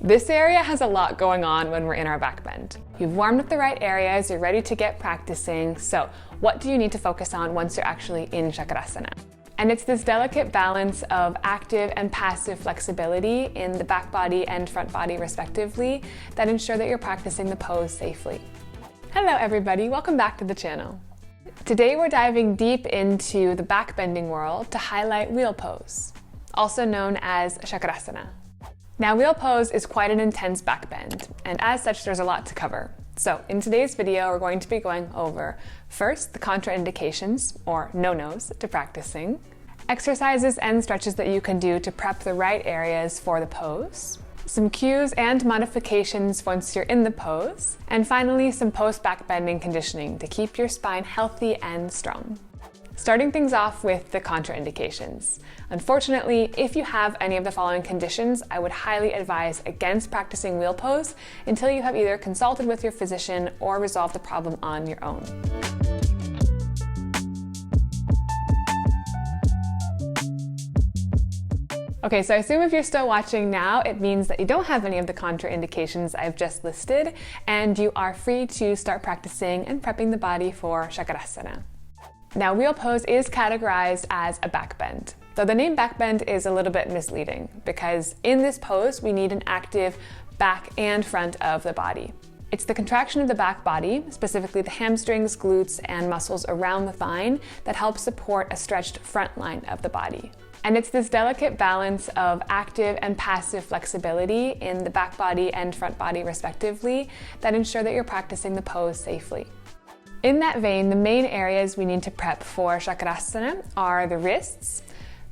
This area has a lot going on when we're in our back bend. You've warmed up the right areas, you're ready to get practicing, so what do you need to focus on once you're actually in chakrasana? And it's this delicate balance of active and passive flexibility in the back body and front body respectively that ensure that you're practicing the pose safely. Hello everybody, welcome back to the channel. Today we're diving deep into the back bending world to highlight wheel pose, also known as chakrasana. Now, wheel pose is quite an intense back bend, and as such, there's a lot to cover. So in today's video, we're going to be going over first the contraindications, or no-nos, to practicing, exercises and stretches that you can do to prep the right areas for the pose, some cues and modifications once you're in the pose, and finally some post-back bending conditioning to keep your spine healthy and strong. Starting things off with the contraindications. Unfortunately, if you have any of the following conditions, I would highly advise against practicing wheel pose until you have either consulted with your physician or resolved the problem on your own. Okay, so I assume if you're still watching now, it means that you don't have any of the contraindications I've just listed, and you are free to start practicing and prepping the body for chakrasana. Now, wheel pose is categorized as a back bend, though the name back bend is a little bit misleading because in this pose, we need an active back and front of the body. It's the contraction of the back body, specifically the hamstrings, glutes, and muscles around the thigh that helps support a stretched front line of the body. And it's this delicate balance of active and passive flexibility in the back body and front body respectively that ensure that you're practicing the pose safely. In that vein, the main areas we need to prep for chakrasana are the wrists,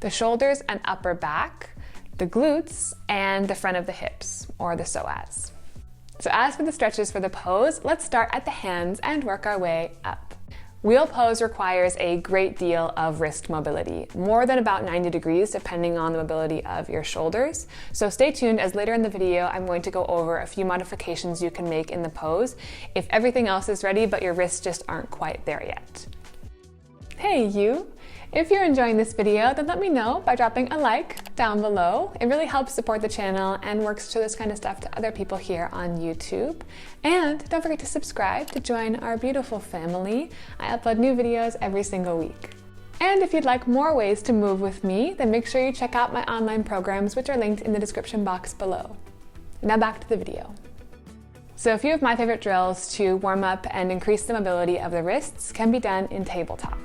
the shoulders and upper back, the glutes, and the front of the hips, or the psoas. So as for the stretches for the pose, let's start at the hands and work our way up. Wheel pose requires a great deal of wrist mobility, more than about 90 degrees depending on the mobility of your shoulders. So stay tuned as later in the video I'm going to go over a few modifications you can make in the pose if everything else is ready but your wrists just aren't quite there yet. Hey you! If you're enjoying this video, then let me know by dropping a like down below. It really helps support the channel and works to this kind of stuff to other people here on YouTube. And don't forget to subscribe to join our beautiful family. I upload new videos every single week. And if you'd like more ways to move with me, then make sure you check out my online programs, which are linked in the description box below. Now back to the video. So a few of my favorite drills to warm up and increase the mobility of the wrists can be done in tabletop.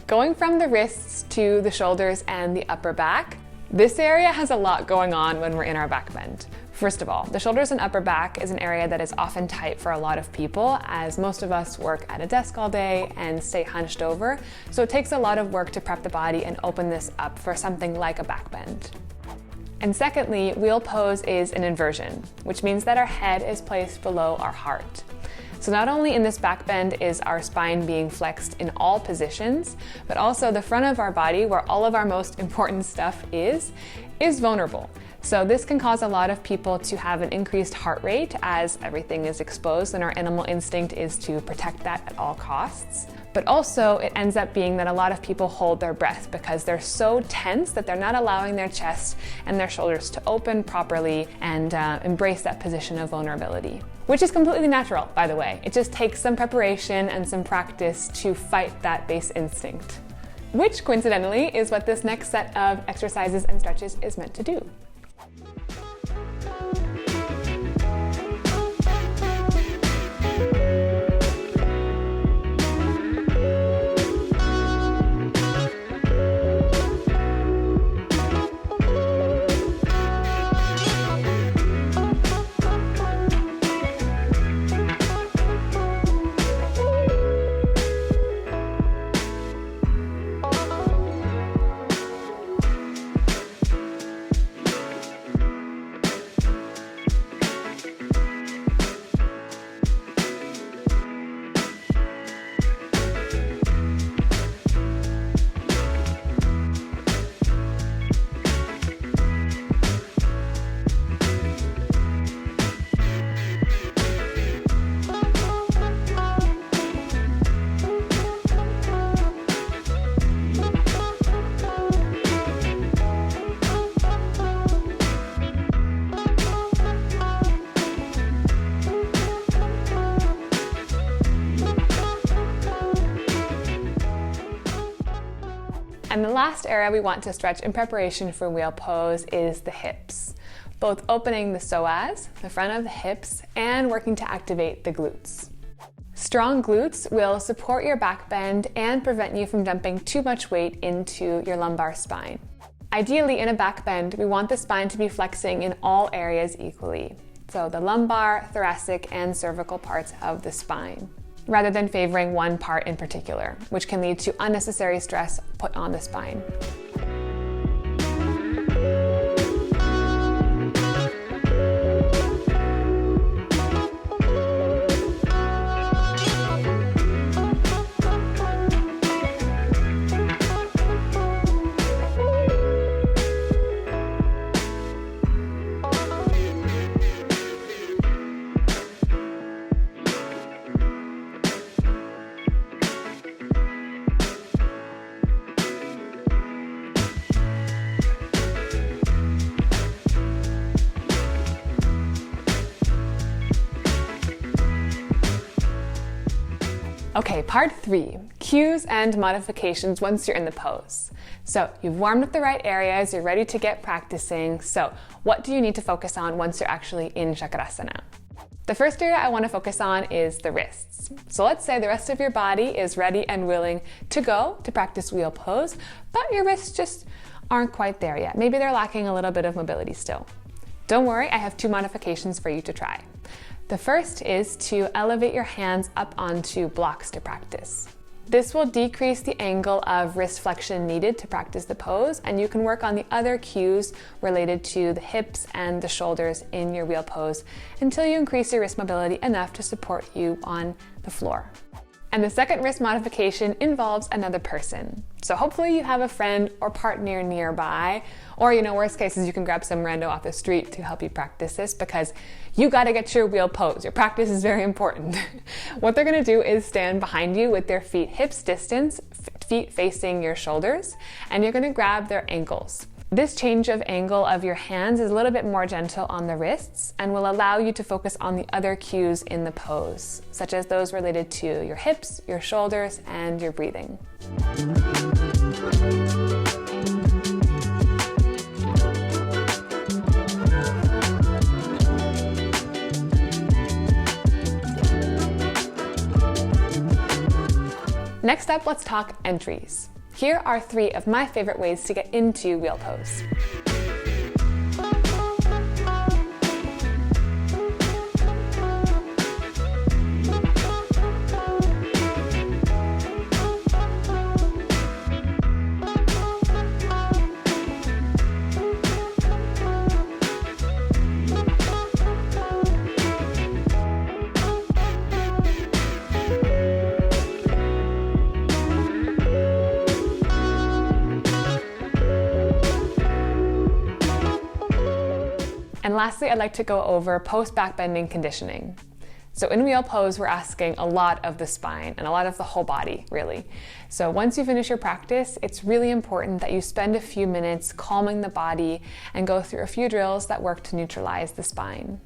Going from the wrists to the shoulders and the upper back, this area has a lot going on when we're in our back bend. First of all, the shoulders and upper back is an area that is often tight for a lot of people, as most of us work at a desk all day and stay hunched over, so it takes a lot of work to prep the body and open this up for something like a back bend. And secondly, wheel pose is an inversion, which means that our head is placed below our heart. So not only in this back bend is our spine being flexed in all positions, but also the front of our body, where all of our most important stuff is vulnerable. So this can cause a lot of people to have an increased heart rate as everything is exposed, and our animal instinct is to protect that at all costs. But also it ends up being that a lot of people hold their breath because they're so tense that they're not allowing their chest and their shoulders to open properly and embrace that position of vulnerability. Which is completely natural, by the way. It just takes some preparation and some practice to fight that base instinct. Which, coincidentally, is what this next set of exercises and stretches is meant to do. last area we want to stretch in preparation for wheel pose is the hips, both opening the psoas, the front of the hips, and working to activate the glutes. Strong glutes will support your back bend and prevent you from dumping too much weight into your lumbar spine. Ideally, in a back bend, we want the spine to be flexing in all areas equally, so the lumbar, thoracic, and cervical parts of the spine, rather than favoring one part in particular, which can lead to unnecessary stress put on the spine. Okay, part 3, cues and modifications once you're in the pose. So you've warmed up the right areas, you're ready to get practicing. So what do you need to focus on once you're actually in chakrasana? The first area I want to focus on is the wrists. So let's say the rest of your body is ready and willing to go to practice wheel pose, but your wrists just aren't quite there yet. Maybe they're lacking a little bit of mobility still. Don't worry, I have 2 modifications for you to try. The first is to elevate your hands up onto blocks to practice. This will decrease the angle of wrist flexion needed to practice the pose, and you can work on the other cues related to the hips and the shoulders in your wheel pose until you increase your wrist mobility enough to support you on the floor. And the second wrist modification involves another person. So hopefully you have a friend or partner nearby, or worst cases, you can grab some rando off the street to help you practice this, because you gotta get your wheel pose. Your practice is very important. What they're gonna do is stand behind you with their feet hips distance, feet facing your shoulders, and you're gonna grab their ankles. This change of angle of your hands is a little bit more gentle on the wrists and will allow you to focus on the other cues in the pose, such as those related to your hips, your shoulders, and your breathing. Next up, let's talk entries. Here are 3 of my favorite ways to get into wheel pose. And lastly, I'd like to go over post-backbending conditioning. So in wheel pose, we're asking a lot of the spine and a lot of the whole body, really. So once you finish your practice, it's really important that you spend a few minutes calming the body and go through a few drills that work to neutralize the spine.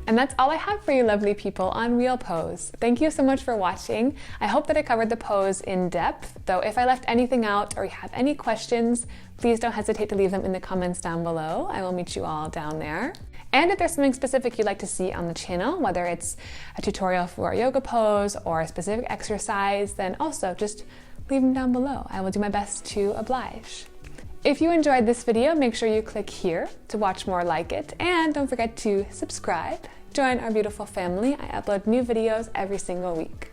And that's all I have for you lovely people on wheel pose. Thank you so much for watching. I hope that I covered the pose in depth, though if I left anything out or you have any questions, please don't hesitate to leave them in the comments down below. I will meet you all down there. And if there's something specific you'd like to see on the channel, whether it's a tutorial for a yoga pose or a specific exercise, then also just leave them down below. I will do my best to oblige. If you enjoyed this video, make sure you click here to watch more like it, and don't forget to subscribe. Join our beautiful family. I upload new videos every single week.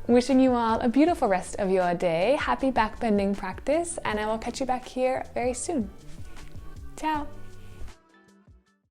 Wishing you all a beautiful rest of your day, happy backbending practice, and I will catch you back here very soon. Ciao!